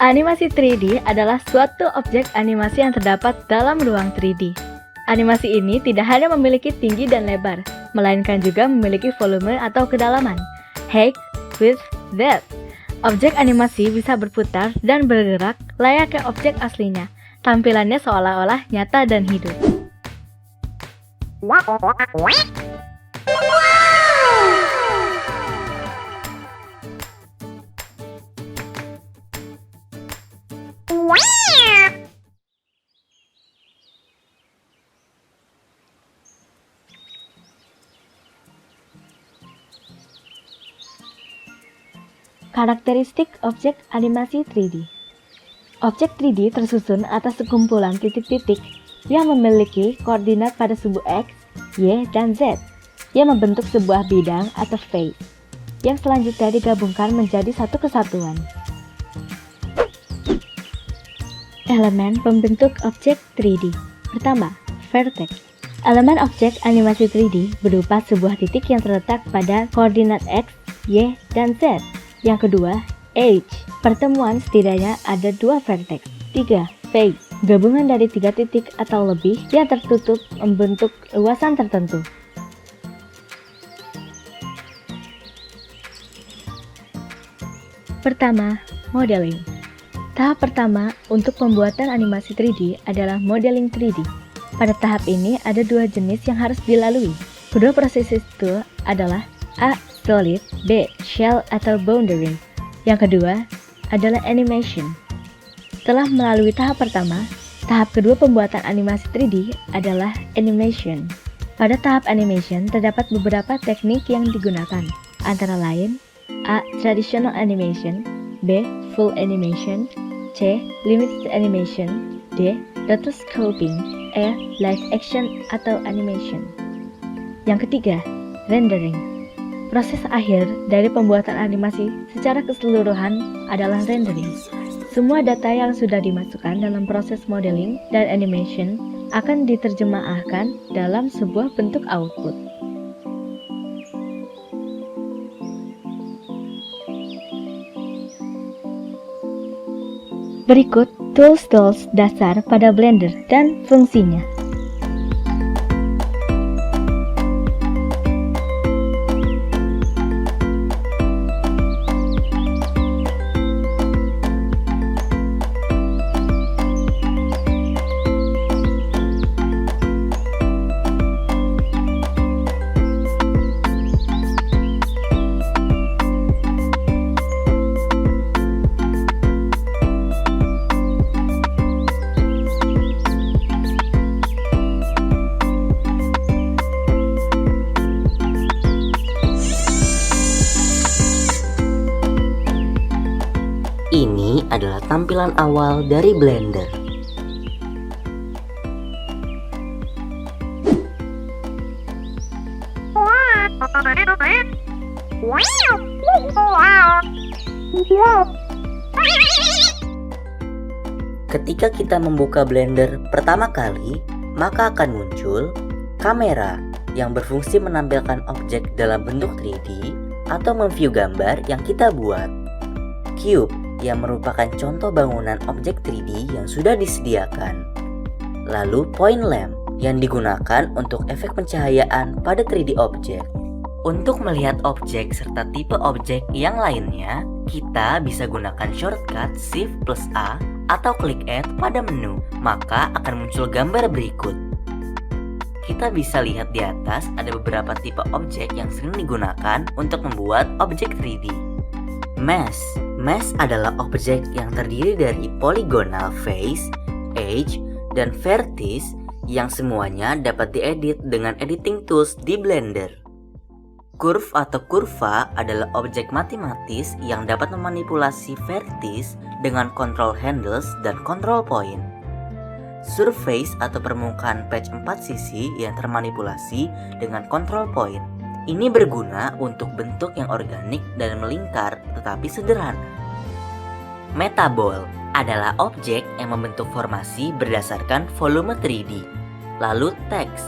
Animasi 3D adalah suatu objek animasi yang terdapat dalam ruang 3D. Animasi ini tidak hanya memiliki tinggi dan lebar, melainkan juga memiliki volume atau kedalaman, height, width, depth. Objek animasi bisa berputar dan bergerak layaknya objek aslinya. Tampilannya seolah-olah nyata dan hidup. Karakteristik objek animasi 3D. Objek 3D tersusun atas sekumpulan titik-titik yang memiliki koordinat pada sumbu X, Y, dan Z yang membentuk sebuah bidang atau face yang selanjutnya digabungkan menjadi satu kesatuan. Elemen pembentuk objek 3D. Pertama, vertex. Elemen objek animasi 3D berupa sebuah titik yang terletak pada koordinat X, Y, dan Z. Yang kedua, edge. Pertemuan setidaknya ada dua vertex. 3. Face. Gabungan dari 3 titik atau lebih yang tertutup membentuk luasan tertentu. Pertama, modeling. Tahap pertama untuk pembuatan animasi 3D adalah modeling 3D. Pada tahap ini ada dua jenis yang harus dilalui. Kedua proses itu adalah A. Solid, B. Shell atau boundary. Yang kedua adalah animation. Setelah melalui tahap pertama, tahap kedua pembuatan animasi 3D adalah animation. Pada tahap animation terdapat beberapa teknik yang digunakan, antara lain A. Traditional animation, B. Full animation, C. Limited animation, D. Rotoscoping, E. Live action atau animation. Yang ketiga, rendering. Proses akhir dari pembuatan animasi secara keseluruhan adalah rendering. Semua data yang sudah dimasukkan dalam proses modeling dan animation akan diterjemahkan dalam sebuah bentuk output. Berikut tools dasar pada Blender dan fungsinya. Ini adalah tampilan awal dari Blender. Ketika kita membuka Blender pertama kali, maka akan muncul kamera yang berfungsi menampilkan objek dalam bentuk 3D atau memview gambar yang kita buat. Cube yang merupakan contoh bangunan objek 3D yang sudah disediakan. Lalu point lamp yang digunakan untuk efek pencahayaan pada 3D objek. Untuk melihat objek serta tipe objek yang lainnya, kita bisa gunakan shortcut Shift plus A atau klik Add pada menu, maka akan muncul gambar berikut. Kita bisa lihat di atas ada beberapa tipe objek yang sering digunakan untuk membuat objek 3D. Mesh adalah objek yang terdiri dari polygonal face, edge, dan vertex yang semuanya dapat diedit dengan editing tools di Blender. Curve atau kurva adalah objek matematis yang dapat memanipulasi vertex dengan control handles dan control point. Surface atau permukaan patch 4 sisi yang termanipulasi dengan control point. Ini berguna untuk bentuk yang organik dan melingkar tetapi sederhana. Metaball adalah objek yang membentuk formasi berdasarkan volume 3D. Lalu text.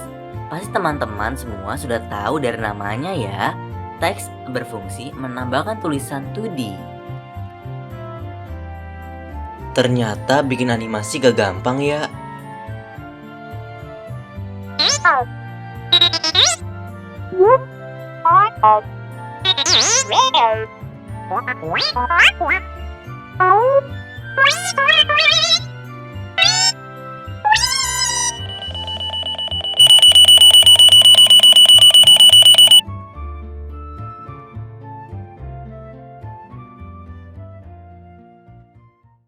Pasti teman-teman semua sudah tahu dari namanya ya. teks berfungsi menambahkan tulisan 2D. Ternyata bikin animasi gak gampang ya.